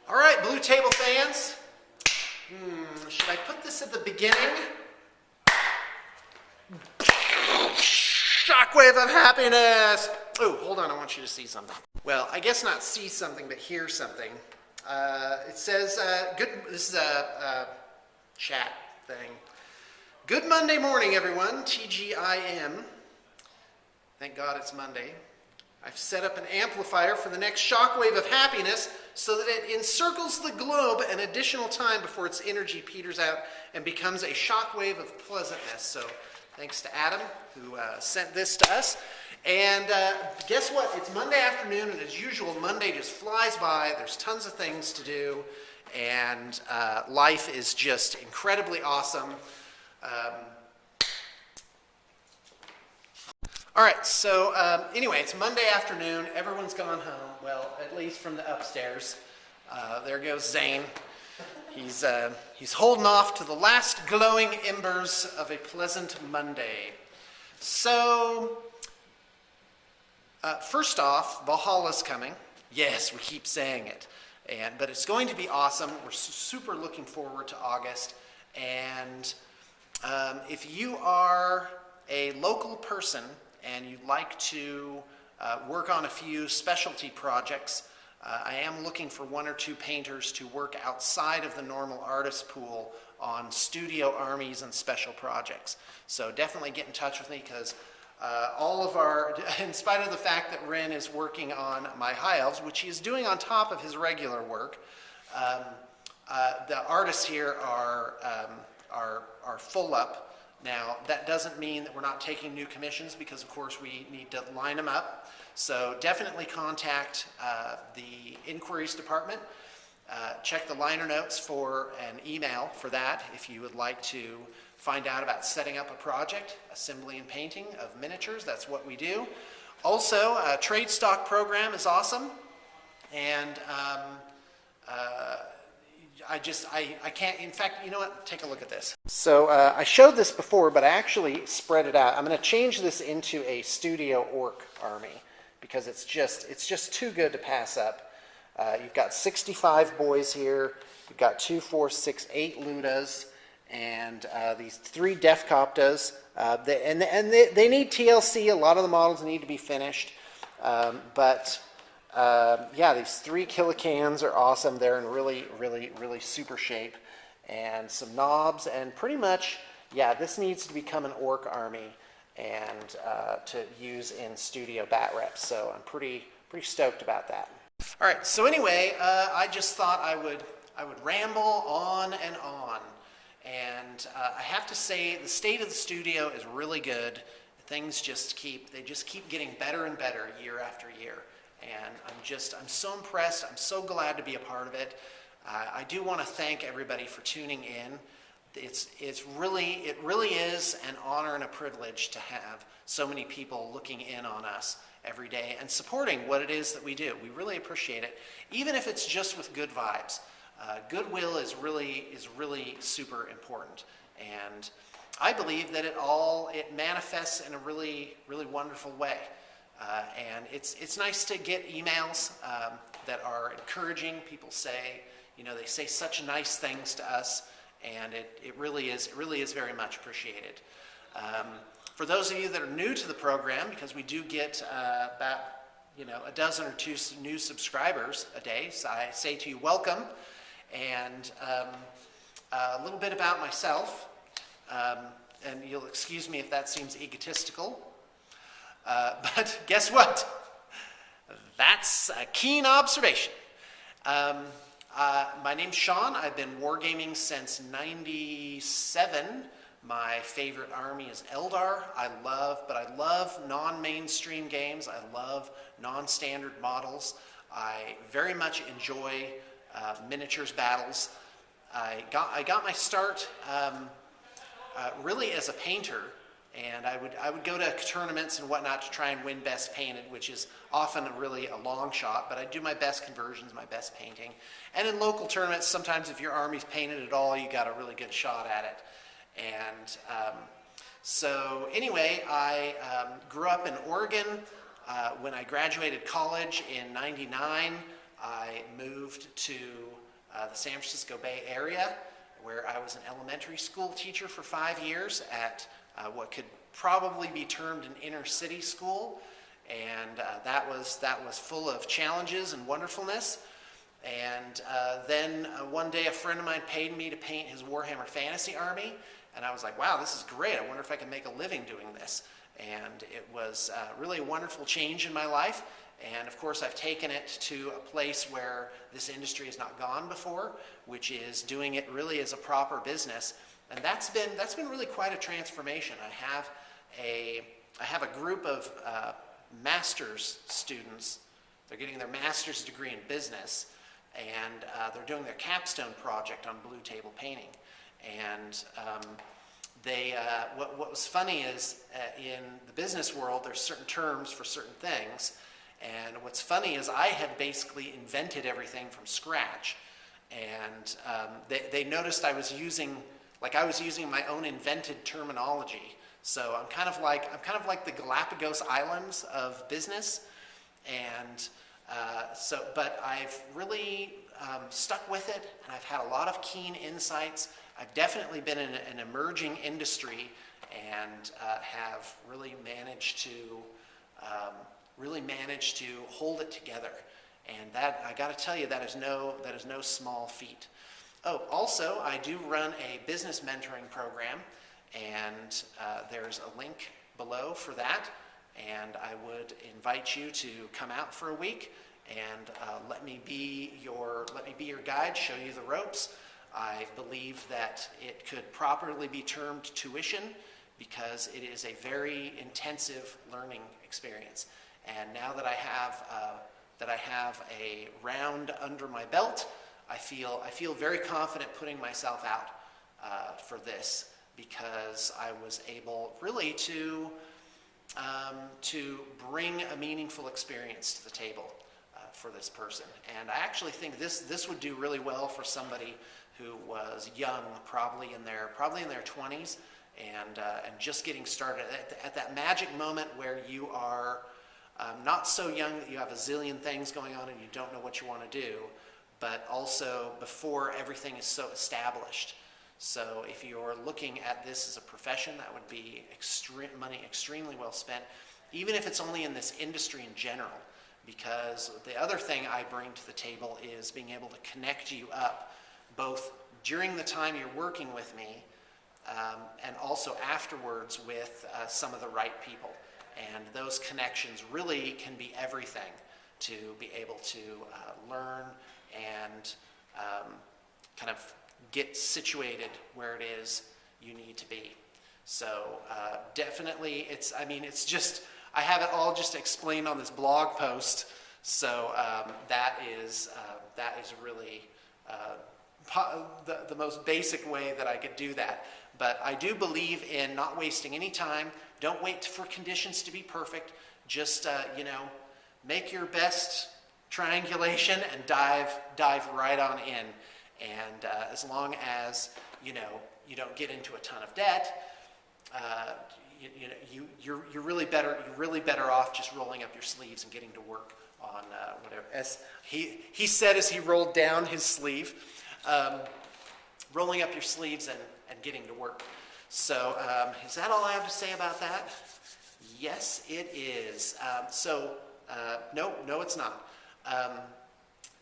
All right, Blue Table fans. Should I put this at the beginning? Shockwave of happiness. Oh, hold on, I want you to see something. Well, I guess not see something, but hear something. It says, this is a chat thing. Good Monday morning, everyone. TGIM. Thank God it's Monday. I've set up an amplifier for the next shockwave of happiness so that it encircles the globe an additional time before its energy peters out and becomes a shockwave of pleasantness. So thanks to Adam who sent this to us. And guess what? It's Monday afternoon, and as usual, Monday just flies by. There's tons of things to do, and life is just incredibly awesome. All right, so anyway, it's Monday afternoon. Everyone's gone home, well, at least from the upstairs. There goes Zane. He's holding off to the last glowing embers of a pleasant Monday. So, first off, Valhalla's coming. Yes, we keep saying it. But it's going to be awesome. We're super looking forward to August. And if you are a local person and you'd like to work on a few specialty projects, I am looking for one or two painters to work outside of the normal artist pool on studio armies and special projects. So definitely get in touch with me, because all of our, in spite of the fact that Ren is working on my High Elves, which he is doing on top of his regular work, the artists here are full up. Now, that doesn't mean that we're not taking new commissions, because, of course, we need to line them up. So definitely contact the inquiries department. Check the liner notes for an email for that if you would like to find out about setting up a project, assembly and painting of miniatures. That's what we do. Also, a trade stock program is awesome. And I can't, in fact, you know what? Take a look at this. So I showed this before, but I actually spread it out. I'm going to change this into a studio orc army, because it's just too good to pass up. You've got 65 boys here. You've got 2, 4, 6, 8 ludas, and these 3 defcoptas. They need TLC. A lot of the models need to be finished, yeah, these 3 kilocans are awesome. They're in really super shape. And some knobs, and pretty much, yeah, this needs to become an orc army and to use in studio bat reps. So I'm pretty stoked about that. All right, so anyway, I just thought I would ramble on and on. And I have to say, the state of the studio is really good. Things just keep getting better and better year after year. And I'm so impressed. I'm so glad to be a part of it. I do want to thank everybody for tuning in. It really is an honor and a privilege to have so many people looking in on us every day and supporting what it is that we do. We really appreciate it, even if it's just with good vibes. Goodwill is really super important, and I believe that it manifests in a really wonderful way. And it's nice to get emails that are encouraging. People say, they say such nice things to us, and it really is very much appreciated. For those of you that are new to the program, because we do get about a dozen or 2 new subscribers a day, so I say to you, welcome. And a little bit about myself, and you'll excuse me if that seems egotistical. But guess what? That's a keen observation. My name's Sean. I've been wargaming since '97. My favorite army is Eldar. I love non-mainstream games. I love non-standard models. I very much enjoy miniatures battles. I got my start really as a painter. And I would go to tournaments and whatnot to try and win best painted, which is often really a long shot, but I do my best conversions, my best painting. And in local tournaments, sometimes if your army's painted at all, you got a really good shot at it. And so anyway, I grew up in Oregon. When I graduated college in '99, I moved to the San Francisco Bay Area, where I was an elementary school teacher for 5 years at what could probably be termed an inner city school, and that was full of challenges and wonderfulness. And then one day a friend of mine paid me to paint his Warhammer Fantasy army, and I was like, wow, this is great. I wonder if I can make a living doing this. And it was really a wonderful change in my life. And of course, I've taken it to a place where this industry has not gone before, which is doing it really as a proper business. And that's been really quite a transformation. I have a group of master's students. They're getting their master's degree in business, and they're doing their capstone project on blue table painting. And what was funny is in the business world, there's certain terms for certain things. And what's funny is I had basically invented everything from scratch. And they noticed I was using my own invented terminology. So I'm kind of like the Galapagos Islands of business. And but I've really stuck with it, and I've had a lot of keen insights. I've definitely been in an emerging industry, and have really managed to hold it together. And that, I got to tell you, that is no small feat. Oh, also, I do run a business mentoring program, and there's a link below for that. And I would invite you to come out for a week and let me be your guide, show you the ropes. I believe that it could properly be termed tuition, because it is a very intensive learning experience. And now that I have a round under my belt, I feel very confident putting myself out for this, because I was able really to bring a meaningful experience to the table for this person. And I actually think this would do really well for somebody who was young, probably in their 20s, and just getting started at that magic moment where you are not so young that you have a zillion things going on and you don't know what you want to do, but also before everything is so established. So if you're looking at this as a profession, that would be money extremely well spent, even if it's only in this industry in general. Because the other thing I bring to the table is being able to connect you up, both during the time you're working with me, and also afterwards with some of the right people. And those connections really can be everything to be able to learn and kind of get situated where it is you need to be. So definitely, I have it all just explained on this blog post. So that is really the most basic way that I could do that. But I do believe in not wasting any time. Don't wait for conditions to be perfect. Just make your best triangulation and dive right on in. And as long as you don't get into a ton of debt, you're really better off just rolling up your sleeves and getting to work on whatever. As he said as he rolled down his sleeve, rolling up your sleeves and getting to work. So is that all I have to say about that? Yes, it is. No, it's not.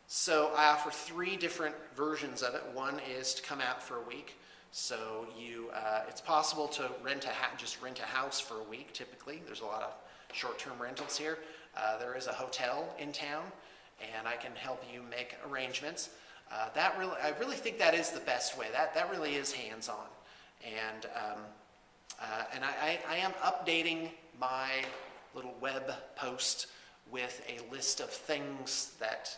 So I offer 3 different versions of it. One is to come out for a week. So it's possible to just rent a house for a week. Typically, there's a lot of short-term rentals here. There is a hotel in town, and I can help you make arrangements. I really think that is the best way. That really is hands-on, and I am updating my little web post with a list of things that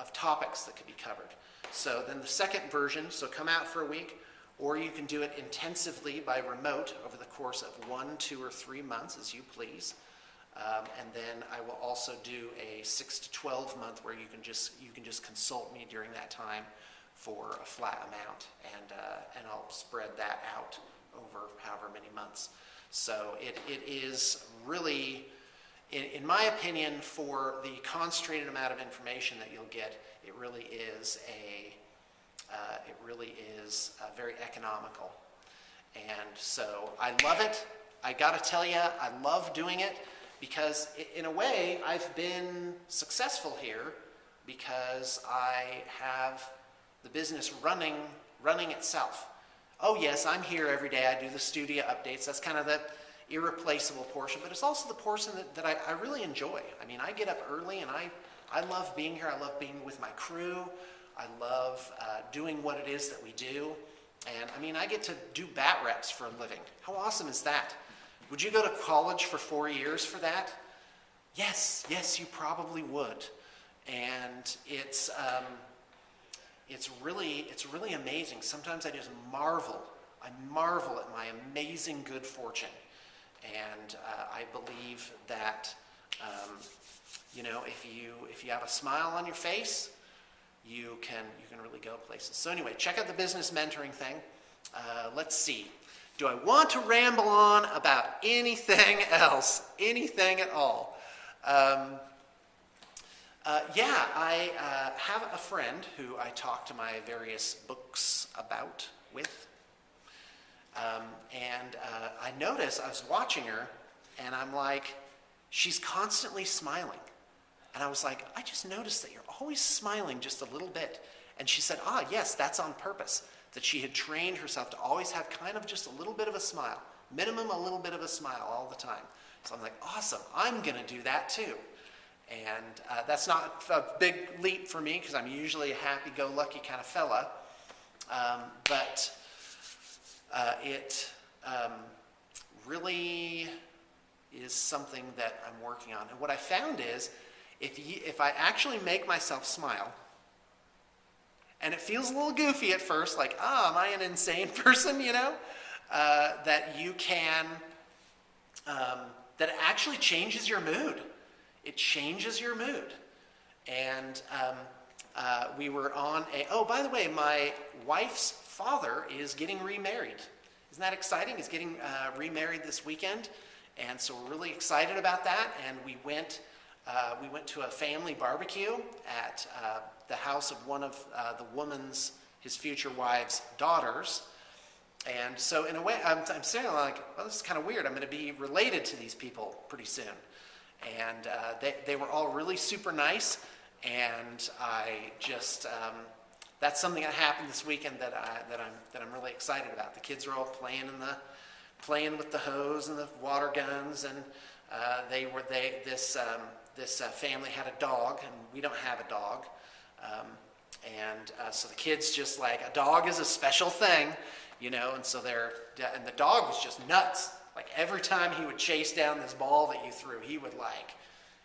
of topics that could be covered. So then the second version, so come out for a week, or you can do it intensively by remote over the course of 1, 2, or 3 months, as you please. And then I will also do a 6 to 12 month where you can just consult me during that time for a flat amount, and I'll spread that out over however many months. So it is really, in my opinion, for the concentrated amount of information that you'll get, it really is very economical. And so I love it. I got to tell you, I love doing it because in a way I've been successful here because I have the business running itself. Oh yes, I'm here every day. I do the studio updates. That's kind of the irreplaceable portion, but it's also the portion that I really enjoy. I mean, I get up early and I love being here. I love being with my crew. I love doing what it is that we do. And I mean, I get to do bat reps for a living. How awesome is that? Would you go to college for 4 years for that? Yes, you probably would. And it's really amazing. Sometimes I just marvel. I marvel at my amazing good fortune. And I believe that, if you have a smile on your face, you can really go places. So anyway, check out the business mentoring thing. Let's see. Do I want to ramble on about anything else? Anything at all? I have a friend who I talk to my various books about with. I noticed, I was watching her, and I'm like, she's constantly smiling. And I was like, I just noticed that you're always smiling just a little bit. And she said, yes, that's on purpose. That she had trained herself to always have kind of just a little bit of a smile. Minimum a little bit of a smile all the time. So I'm like, awesome, I'm going to do that too. And that's not a big leap for me because I'm usually a happy-go-lucky kind of fella. But it really is something that I'm working on. And what I found is, if I actually make myself smile, and it feels a little goofy at first, like, am I an insane person, that you can, that it actually changes your mood. It changes your mood. And we were on by the way, my wife's father is getting remarried. Isn't that exciting? He's getting remarried this weekend. And so we're really excited about that. And we went to a family barbecue at the house of one of his future wife's daughters. And so in a way, I'm saying like, well, this is kind of weird. I'm going to be related to these people pretty soon. And they were all really super nice. And I just, that's something that happened this weekend that I'm really excited about. The kids are all playing with the hose and the water guns, and this family had a dog, and we don't have a dog. So the kids just like, a dog is a special thing, and so and the dog was just nuts. Like every time he would chase down this ball that you threw, he would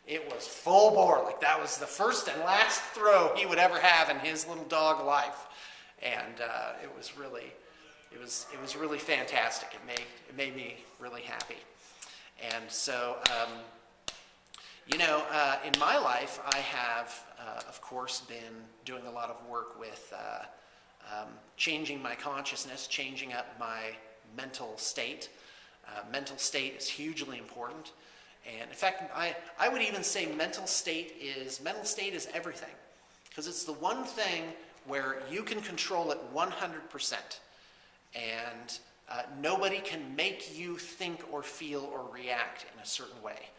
it was full bore. Like that was the first and last throw he would ever have in his little dog life. And it was really fantastic. It made me really happy. And so, in my life, I have, of course, been doing a lot of work with changing my consciousness, changing up my mental state. Mental state is hugely important. And in fact, I would even say mental state is everything. Because it's the one thing where you can control it 100%. And nobody can make you think or feel or react in a certain way.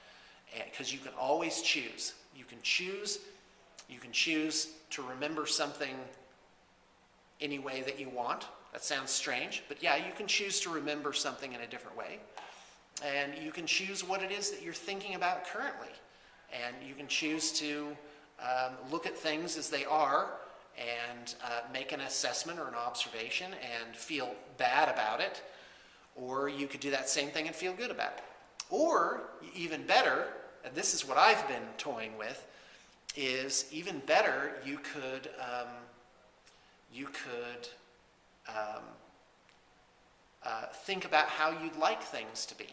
Because you can always choose. You can choose to remember something any way that you want. That sounds strange, but yeah, you can choose to remember something in a different way. And you can choose what it is that you're thinking about currently. And you can choose to look at things as they are and make an assessment or an observation and feel bad about it. Or you could do that same thing and feel good about it. Or, even better, and this is what I've been toying with, is even better, you could think about how you'd like things to be.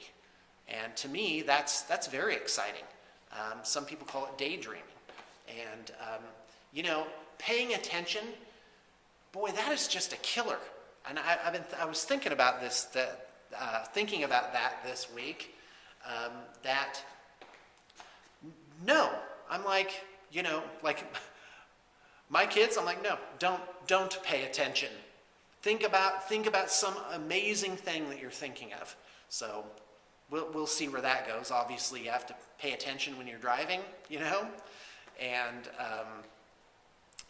And to me, that's very exciting. Some people call it daydreaming. And, paying attention, boy, that is just a killer. And I was thinking about that this week, that No. I'm like, you know, like my kids, I'm like, no, don't pay attention. Think about some amazing thing that you're thinking of. So we'll see where that goes. Obviously, you have to pay attention when you're driving, you know, and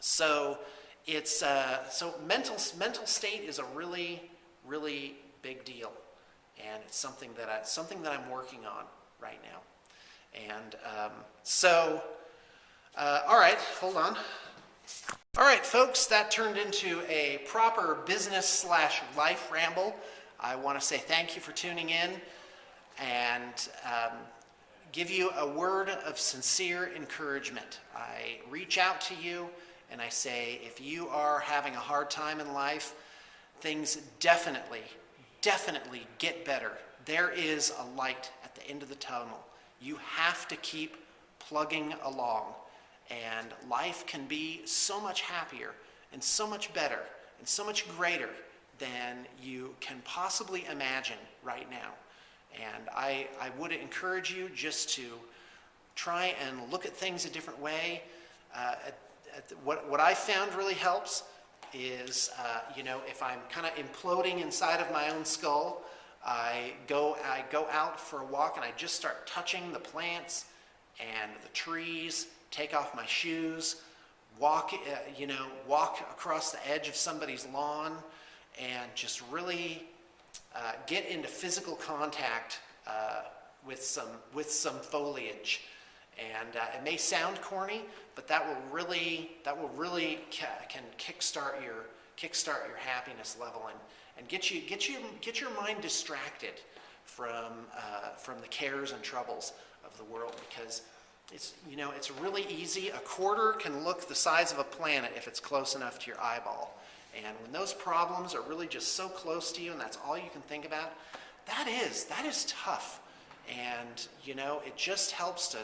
so it's so mental state is a really big deal, and it's something that I'm working on right now. And all right, hold on. All right, folks, that turned into a proper business/life ramble. I want to say thank you for tuning in and give you a word of sincere encouragement. I reach out to you and I say, if you are having a hard time in life, things definitely get better. There is a light at the end of the tunnel. You have to keep plugging along. And life can be so much happier and so much better and so much greater than you can possibly imagine right now. And I would encourage you just to try and look at things a different way. What I found really helps is, you know, if I'm kind of imploding inside of my own skull, I go out for a walk and I just start touching the plants and the trees, take off my shoes, walk across the edge of somebody's lawn, and just really get into physical contact with some foliage. And it may sound corny, but that will really can kickstart your happiness level and get your mind distracted from the cares and troubles of the world, because it's really easy. A quarter can look the size of a planet if it's close enough to your eyeball. And when those problems are really just so close to you and that's all you can think about, that is tough. And, you know, it just helps to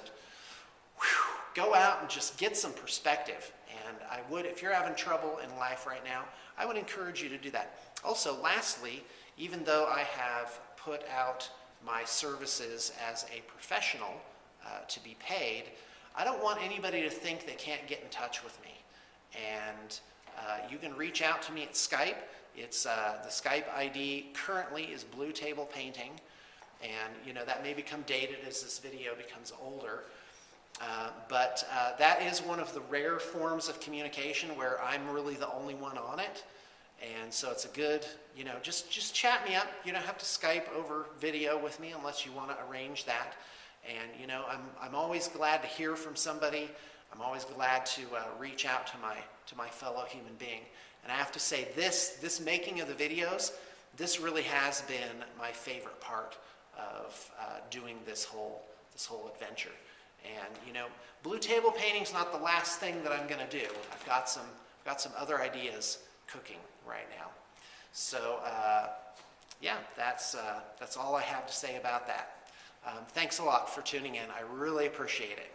go out and just get some perspective. And I would, if you're having trouble in life right now, I would encourage you to do that. Also, lastly, even though I have put out my services as a professional to be paid, I don't want anybody to think they can't get in touch with me. And you can reach out to me at Skype. It's the Skype ID currently is bluetablepainting, and you know that may become dated as this video becomes older. But that is one of the rare forms of communication where I'm really the only one on it. And so it's a good, you know, just chat me up. You don't have to Skype over video with me unless you want to arrange that. And, you know, I'm always glad to hear from somebody. I'm always glad to reach out to my fellow human being. And I have to say, this making of the videos, this really has been my favorite part of doing this whole adventure. And, you know, blue table painting's not the last thing that I'm going to do. I've got some other ideas cooking right now. So, yeah, that's all I have to say about that. Thanks a lot for tuning in. I really appreciate it.